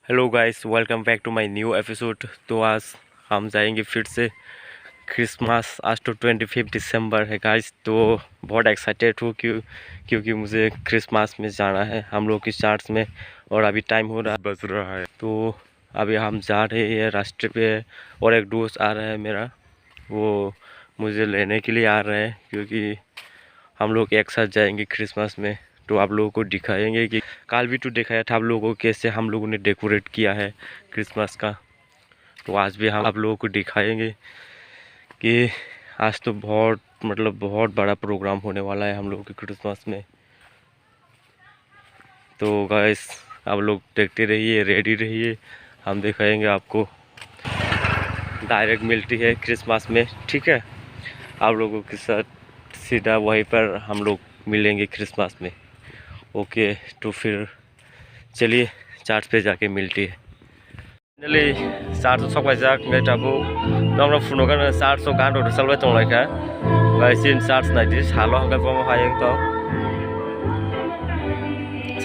Hello guys, welcome back to my new episode. तो आज हम जाएंगे फिर से क्रिसमस। आज तो 25 दिसंबर है गाइस। तो बहुत एक्साइटेड हूँ क्योंकि मुझे क्रिसमस में जाना है हम लोग की चर्च में। और अभी टाइम हो रहा बज रहा है। तो अभी हम जा रहे हैं रास्ते पे। और एक दोस्त आ रहा है मेरा, वो मुझे लेने के लिए आ रहे हैं क्योंकि हम लोग एक साथ जाएंगे क्रिसमस में। तो आप लोगों को दिखाएंगे कि कल भी तो दिखाया था आप लोगों को कैसे हम लोगों ने डेकोरेट किया है क्रिसमस का। तो आज भी हम आप लोगों को दिखाएंगे कि आज तो बहुत बड़ा प्रोग्राम होने वाला है हम लोगों के क्रिसमस में। तो गाइस आप लोग देखते रहिए, रेडी रहिए, हम दिखाएंगे आपको। डायरेक्ट मिलती है क्रिसमस में, ठीक है। आप लोगों के साथ सीधा वहीं पर हम लोग मिलेंगे क्रिसमस में। ओके, तो फिर चलिए चार्ज पे जाके मिलती है। फाइनली चार्ज तो सकबाय जाक मेटाबो नंबर फुनो का चार्ज तो गान तो चलबाय दं लायका बायसिन चार्ज नायदि सालो हंगा बम हायें तो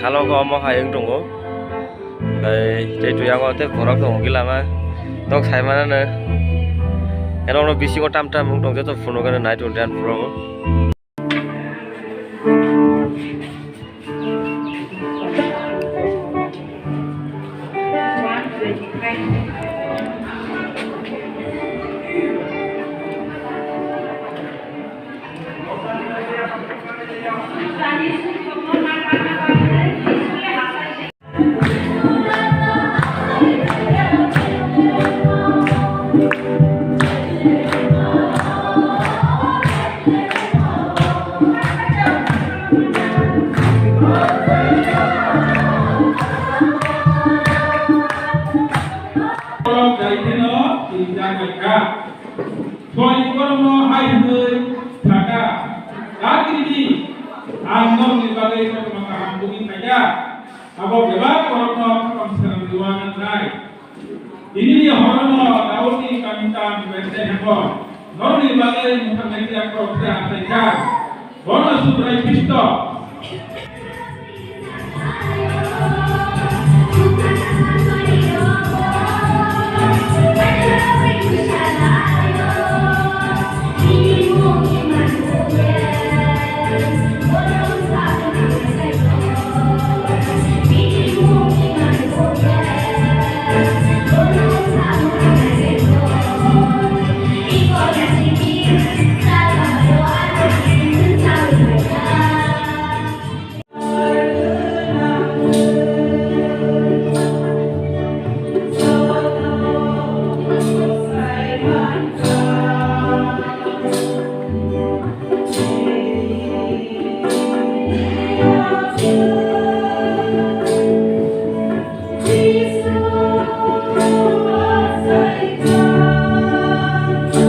सालो को अम हायें दंगो बाय तेतु यांगो ते भरक दं गिलामा दं सायमानानो एनो बिसिङाव टाम टाम दं जे तो फुनो का नाइट उन्दान फ्रम ini horono dauni kamitan bete hebo noni bagai muhammadiyya propta ataka bono sutrai pisto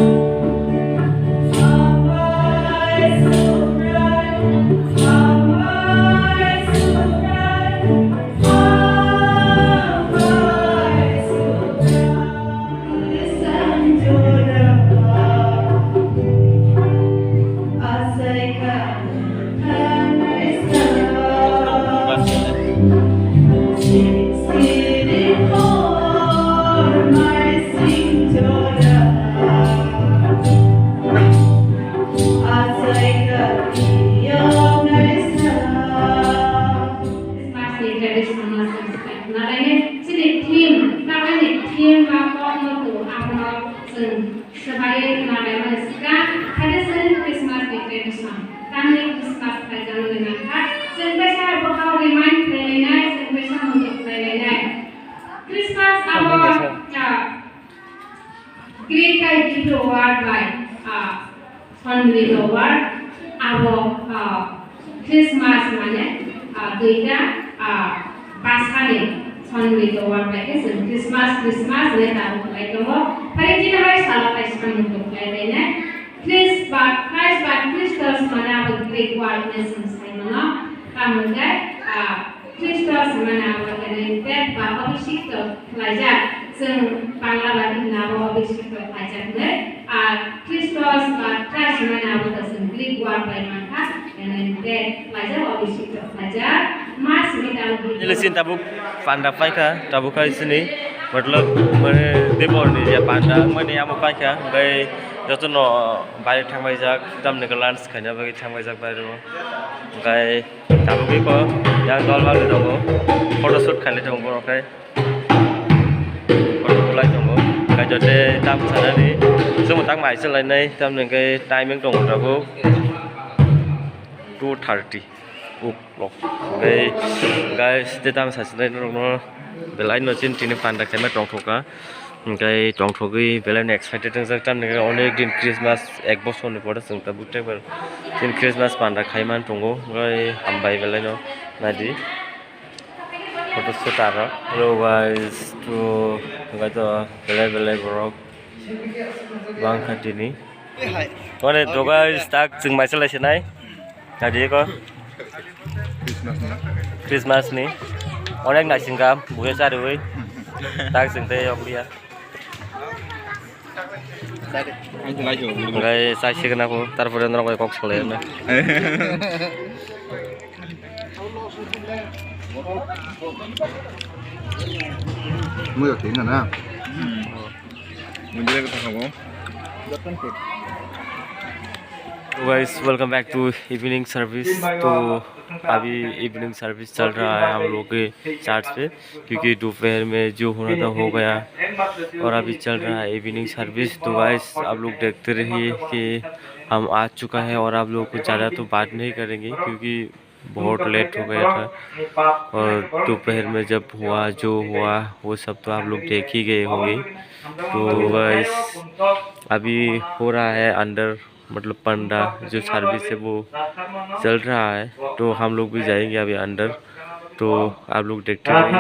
sabhi Christmas great gift award by funded award Christmas mane duita pasane funded award by Christmas leta like to parejina hai sala paiskan to like ne Christmas mana great award lessons mana kamuga Christmas mana kita bapak bisik tu pelajar, seng panglawan ina bapak bisik tu pelajar ni. Christmas Christ mana bapak seng Greek word by maka, dan kita pelajar bapak bisik tu pelajar. Mas sini tahu Jelasin tabuk panda paika tabuk kali sini मतलब माने देबरनि जे पान्दा माने आमो पाइका ओमफ्राय जतन bye थांबाय जाक दामनिखौ लान्स खायना बागै थांबाय जाक बाय ओमफ्राय दाबुखौ यां दलबालि दङ फट'शुट खालि दङ ओमफ्राय फट'लाइ दङ ओमफ्राय जते दाम सानानै जों तां माइसो लायनाय दामनिखौ टाइमिं दङ दाबो 2:30 o'clock ओमफ्राय गाइस दे दाम सासिनाय दङ बेलाय नचिन तिनि पान्दा खायमा दंथ'का ओमफ्राय दंथ'गै बेलायनो एक्साइटेड जों दामनिखौ अनेक दिन क्रिसमास एक बसरनि परे जों दा बुटेबल जों क्रिसमास पान्दा खायमान दङ ओमफ्राय हामबाय बेलायनो नायदि फट'शुट आरो हेलो गाइस तो बेलाय बेलाय ब्रग बांखाटिनि माने तो गाइस ताक जों माइसे लायसनाय नायदिको क्रिसमासनि अनेक नायसिंगा बुया जारुबै ताक जोंते अबिया ओमफ्राय जासिगोन आंखौ तारपरे नरबाय कक सालायनो Mưa tiếng rồi nè. Mình đi cái thằng không? Guys, welcome back to evening service. तो अभी इवनिंग सर्विस चल रहा है हम लोग के चार्ज पे क्योंकि दोपहर में जो होना था हो गया और अभी चल रहा है इवनिंग सर्विस। तो गाइस आप लोग देखते रहिए कि हम आ चुका है और आप लोग को ज़्यादा तो बात नहीं करेंगे क्योंकि बहुत लेट हो गया था और दोपहर में जब हुआ जो हुआ वो सब तो आप लोग देख ही गए होंगे। तो गाइस अभी हो रहा है अंदर मतलब पंडा जो सर्विस है वो चल रहा है तो हम लोग भी जाएंगे अभी अंदर तो आप लोग देखते रहिए।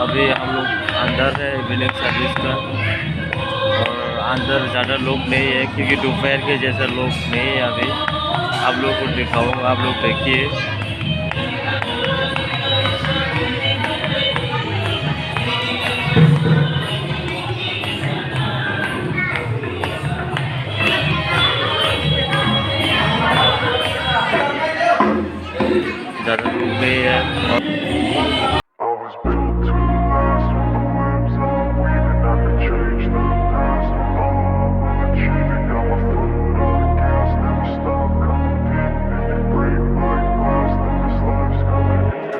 अभी हम लोग अंदर है इवनिंग सर्विस का और अंदर ज़्यादा लोग नहीं है क्योंकि दोपहर के जैसा लोग नहीं है अभी। आप लोग को दिखाऊंगा आप लोग देखिए। ज़्यादा लोग नहीं है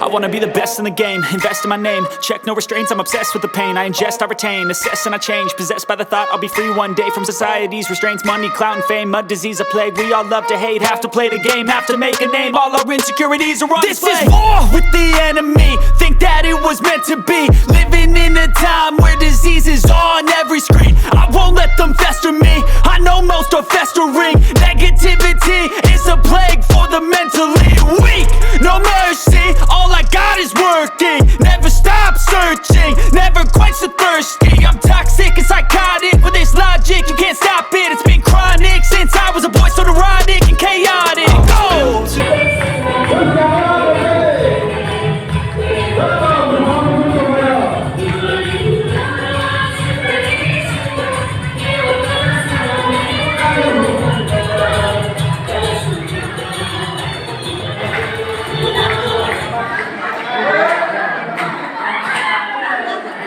I wanna be the best in the game, invest in my name, check no restraints, I'm obsessed with the pain. I ingest, I retain, assess and I change, possessed by the thought I'll be free one day from society's restraints. Money, clout and fame, a disease, a plague. We all love to hate, have to play the game, have to make a name. All our insecurities are on display. This is war with the enemy, think that it was meant to be. Living in a time where disease is on every screen. I won't let them fester me, I know most are festering. Negativity is a plague for the mentally weak. No mercy, all I got is working. Never stop searching, never quench the thirsty. I'm toxic and psychotic with this logic, you can't stop it. It's been chronic since I was a boy, so neurotic and chaotic. Go!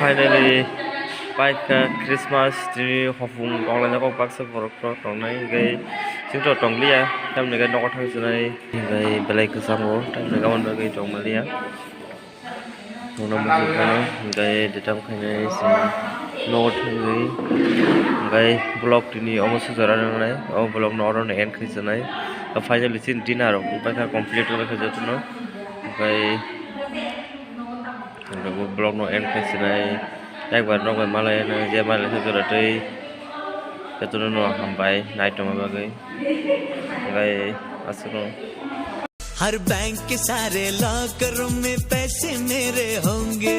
Finally, paika Christmas di hofung online ko paksa borok tongnai gai singto tonglia tamne gai nokot thang sunai gai belai kesango tamne gai on gai tongmalia nono musukano gai detam khainai sing note gai blog tini omosu jarana nai o blog no oron end khaisanai finally sin dinner paika complete hoi khajatuno gai blog no end khaisanai একবার নগর মালায় যে মালায় সেজরাতেই সেজন্য ন হামবাই night মাবাগै गाय আসুন हर bank के सारे locker में पैसे मेरे होंगे